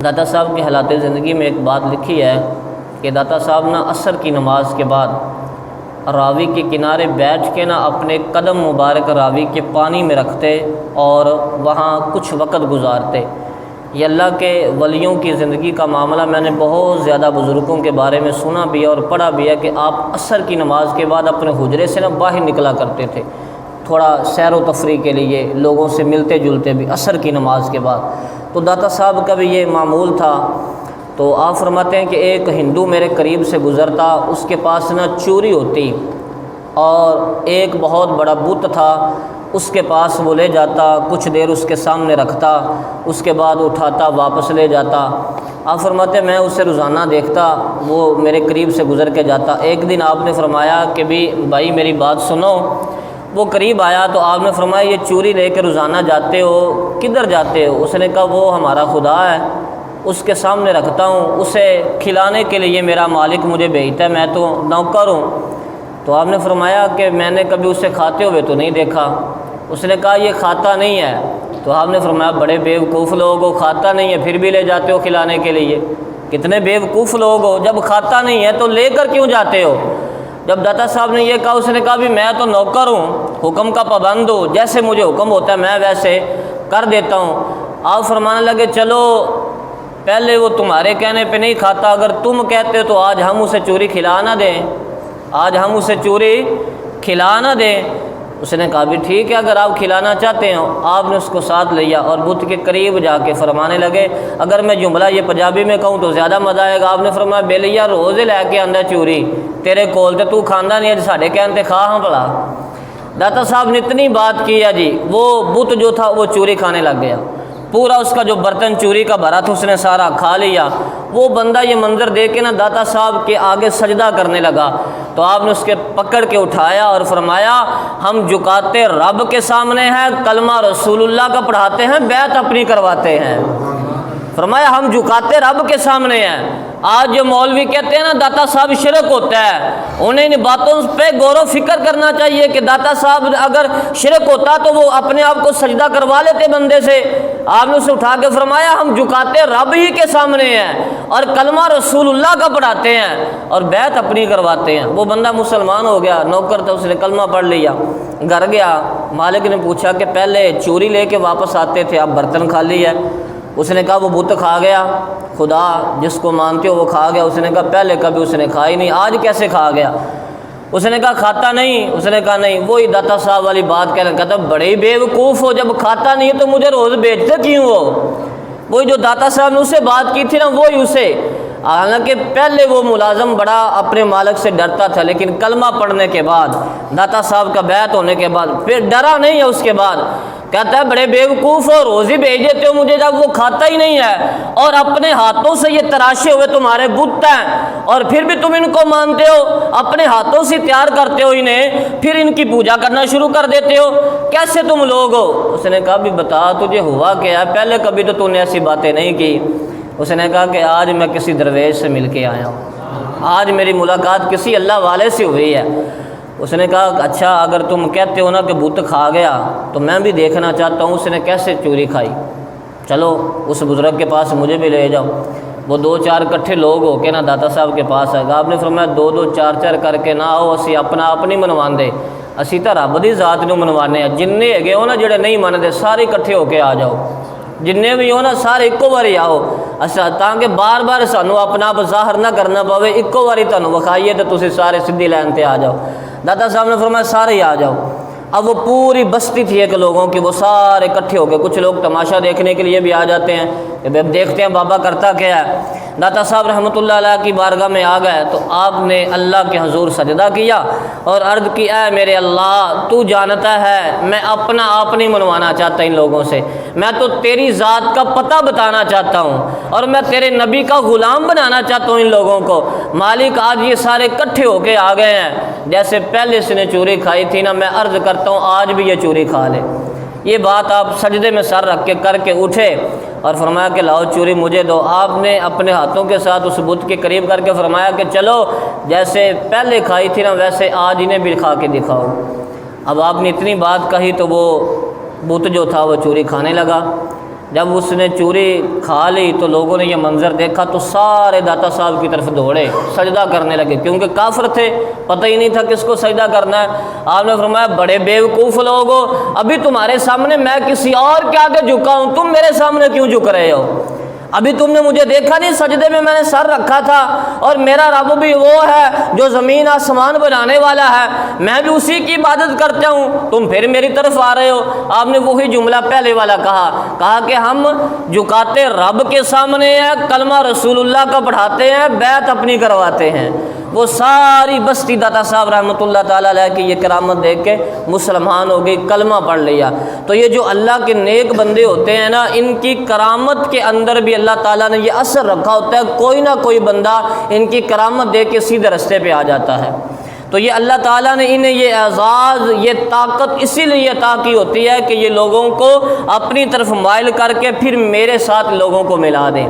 داتا صاحب کی حالات زندگی میں ایک بات لکھی ہے کہ داتا صاحب نا عصر کی نماز کے بعد راوی کے کنارے بیٹھ کے نا اپنے قدم مبارک راوی کے پانی میں رکھتے اور وہاں کچھ وقت گزارتے۔ یہ اللہ کے ولیوں کی زندگی کا معاملہ میں نے بہت زیادہ بزرگوں کے بارے میں سنا بھی ہے اور پڑھا بھی ہے کہ آپ عصر کی نماز کے بعد اپنے حجرے سے نا باہر نکلا کرتے تھے، تھوڑا سیر و تفریح کے لیے، لوگوں سے ملتے جلتے بھی عصر کی نماز کے بعد۔ تو داتا صاحب کا بھی یہ معمول تھا۔ تو آپ فرماتے ہیں کہ ایک ہندو میرے قریب سے گزرتا، اس کے پاس نا چوری ہوتی اور ایک بہت بڑا بت تھا، اس کے پاس وہ لے جاتا، کچھ دیر اس کے سامنے رکھتا، اس کے بعد اٹھاتا واپس لے جاتا۔ آپ فرماتے ہیں میں اسے روزانہ دیکھتا، وہ میرے قریب سے گزر کے جاتا۔ ایک دن آپ نے فرمایا کہ بھائی میری بات سنو۔ وہ قریب آیا تو آپ نے فرمایا یہ چوری لے کے روزانہ جاتے ہو، کدھر جاتے ہو؟ اس نے کہا وہ ہمارا خدا ہے، اس کے سامنے رکھتا ہوں، اسے کھلانے کے لیے میرا مالک مجھے بھیجتا ہے، میں تو نوکر ہوں۔ تو آپ نے فرمایا کہ میں نے کبھی اسے کھاتے ہوئے تو نہیں دیکھا۔ اس نے کہا یہ کھاتا نہیں ہے۔ تو آپ نے فرمایا بڑے بیوقوف لوگ ہو، کھاتا نہیں ہے پھر بھی لے جاتے ہو کھلانے کے لیے، کتنے بیوقوف لوگ ہو، جب کھاتا نہیں ہے تو لے کر کیوں جاتے ہو؟ جب داتا صاحب نے یہ کہا، اس نے کہا بھی میں تو نوکر ہوں، حکم کا پابند ہوں، جیسے مجھے حکم ہوتا ہے میں ویسے کر دیتا ہوں۔ آپ فرمانے لگے چلو پہلے وہ تمہارے کہنے پہ نہیں کھاتا، اگر تم کہتے ہو تو آج ہم اسے چوری کھلا نہ دیں، آج ہم اسے چوری کھلا نہ دیں۔ اس نے کہا بھی ٹھیک ہے اگر آپ کھلانا چاہتے ہیں۔ آپ نے اس کو ساتھ لیا اور بت کے قریب جا کے فرمانے لگے، اگر میں جملہ یہ پنجابی میں کہوں تو زیادہ مزہ آئے گا۔ آپ نے فرمایا بے لیا روز لے کے آندا چوری، تیرے کول تے تو کھاندہ نہیں ہے، ساڈے کہن تے کھا ہاں بھلا۔ داتا صاحب نے اتنی بات کی ہے جی، وہ بت جو تھا وہ چوری کھانے لگ گیا، پورا اس کا جو برتن چوری کا بھرا تھا اس نے سارا کھا لیا۔ وہ بندہ یہ منظر دیکھ کے نا داتا صاحب کے آگے سجدہ کرنے لگا۔ تو آپ نے اس کے پکڑ کے اٹھایا اور فرمایا ہم جھکاتے رب کے سامنے ہیں، کلمہ رسول اللہ کا پڑھاتے ہیں، بیعت اپنی کرواتے ہیں۔ فرمایا ہم جھکاتے رب کے سامنے ہیں۔ آج جو مولوی کہتے ہیں نا داتا صاحب شرک ہوتا ہے، انہیں ان باتوں پہ غور و فکر کرنا چاہیے کہ داتا صاحب اگر شرک ہوتا تو وہ اپنے آپ کو سجدہ کروا لیتے بندے سے۔ آپ نے اسے اٹھا کے فرمایا ہم جھکاتے رب ہی کے سامنے ہیں اور کلمہ رسول اللہ کا پڑھاتے ہیں اور بیعت اپنی کرواتے ہیں۔ وہ بندہ مسلمان ہو گیا، نوکر تھا، اس نے کلمہ پڑھ لیا، گھر گیا، مالک نے پوچھا کہ پہلے چوری لے کے واپس آتے تھے، اب برتن خالی ہے۔ اس نے کہا وہ بت کھا گیا، خدا جس کو مانتے ہو وہ کھا گیا۔ اس نے کہا پہلے کبھی اس نے کھائی نہیں، آج کیسے کھا گیا؟ اس نے کہا کھاتا نہیں۔ اس نے کہا نہیں، وہی داتا صاحب والی بات کہہ رہا، کہتا بڑے ہی بیوقوف ہو، جب کھاتا نہیں تو مجھے روز بیچتے کیوں ہو؟ وہی جو داتا صاحب نے اسے بات کی تھی نا وہی اسے، حالانکہ پہلے وہ ملازم بڑا اپنے مالک سے ڈرتا تھا، لیکن کلمہ پڑھنے کے بعد، داتا صاحب کا بیعت ہونے کے بعد پھر ڈرا نہیں ہے۔ اس کے بعد کہتا ہے بڑے بیوقوف ہو، روزی بھیج دیتے ہو مجھے جب وہ کھاتا ہی نہیں ہے، اور اپنے ہاتھوں سے یہ تراشے ہوئے تمہارے بت ہیں اور پھر بھی تم ان کو مانتے ہو، اپنے ہاتھوں سے تیار کرتے ہو انہیں، پھر ان کی پوجا کرنا شروع کر دیتے ہو، کیسے تم لوگ ہو؟ اس نے کہا بھی بتا تجھے ہوا کیا ہے، پہلے کبھی تو نے ایسی باتیں نہیں کی۔ اس نے کہا کہ آج میں کسی درویش سے مل کے آیا ہوں، آج میری ملاقات کسی اللہ والے سے ہوئی ہے۔ اس نے کہا اچھا اگر تم کہتے ہو نا کہ بت کھا گیا تو میں بھی دیکھنا چاہتا ہوں اس نے کیسے چوری کھائی، چلو اس بزرگ کے پاس مجھے بھی لے جاؤ۔ وہ دو چار کٹھے لوگ ہو کے نا داتا صاحب کے پاس آئے گا۔ آپ نے فرمایا دو دو چار چار کر کے نہ آؤ، اسی اپنا آپ نہیں منواندے، اسی تو رب دی ذات نو منوانے ہیں۔ جننے ہگے ہو نا جڑے نہیں مانتے سارے کٹھے ہو کے آ جاؤ، جننے بھی ہو نا سارے ایکو باری آؤ، اچھا تاکہ بار بار سانو اپنا آپ ظاہر نہ کرنا پوے، ایکو باری تانوں وکھائیے تو تسی سارے سدھی لائن تے آ جاؤ۔ داتا صاحب نے فرمایا سارے ہی آ جاؤ۔ اب وہ پوری بستی تھی ایک لوگوں کی، وہ سارے اکٹھے ہو گئے، کچھ لوگ تماشا دیکھنے کے لیے بھی آ جاتے ہیں کہ دیکھتے ہیں بابا کرتا کیا ہے۔ داتا صاحب رحمۃ اللہ علیہ کی بارگاہ میں آ گئے تو آپ نے اللہ کے حضور سجدہ کیا اور عرض کی اے میرے اللہ تو جانتا ہے میں اپنا آپ نہیں منوانا چاہتا ان لوگوں سے، میں تو تیری ذات کا پتہ بتانا چاہتا ہوں اور میں تیرے نبی کا غلام بنانا چاہتا ہوں ان لوگوں کو۔ مالک آج یہ سارے اکٹھے ہو کے آ گئے ہیں، جیسے پہلے اس نے چوری کھائی تھی نا، میں عرض کرتا ہوں آج بھی یہ چوری کھا لے۔ یہ بات آپ سجدے میں سر رکھ کے کر کے اٹھے اور فرمایا کہ لاؤ چوری مجھے دو۔ آپ نے اپنے ہاتھوں کے ساتھ اس بت کے قریب کر کے فرمایا کہ چلو جیسے پہلے کھائی تھی نا ویسے آج انہیں بھی کھا کے دکھاؤ۔ اب آپ نے اتنی بات کہی تو وہ بت جو تھا وہ چوری کھانے لگا۔ جب اس نے چوری کھا لی تو لوگوں نے یہ منظر دیکھا تو سارے داتا صاحب کی طرف دوڑے، سجدہ کرنے لگے، کیونکہ کافر تھے، پتہ ہی نہیں تھا کس کو سجدہ کرنا ہے۔ آپ نے فرمایا بڑے بیوقوف لوگ ہو، ابھی تمہارے سامنے میں کسی اور کے آگے جھکا ہوں، تم میرے سامنے کیوں جھک رہے ہو؟ ابھی تم نے مجھے دیکھا نہیں، سجدے میں میں نے سر رکھا تھا، اور میرا رب بھی وہ ہے جو زمین آسمان بنانے والا ہے، میں بھی اسی کی عبادت کرتا ہوں، تم پھر میری طرف آ رہے ہو۔ آپ نے وہی جملہ پہلے والا کہا کہ ہم جھکاتے رب کے سامنے ہیں، کلمہ رسول اللہ کا پڑھاتے ہیں، بیعت اپنی کرواتے ہیں۔ وہ ساری بستی داتا صاحب رحمۃ اللہ تعالیٰ علیہ کی یہ کرامت دیکھ کے مسلمان ہو گئی، کلمہ پڑھ لیا۔ تو یہ جو اللہ کے نیک بندے ہوتے ہیں نا، ان کی کرامت کے اندر بھی اللہ تعالیٰ نے یہ اثر رکھا ہوتا ہے، کوئی نہ کوئی بندہ ان کی کرامت دیکھ کے سیدھے رستے پہ آ جاتا ہے۔ تو یہ اللہ تعالیٰ نے انہیں یہ اعزاز، یہ طاقت اسی لیے عطا کی ہوتی ہے کہ یہ لوگوں کو اپنی طرف مائل کر کے پھر میرے ساتھ لوگوں کو ملا دیں۔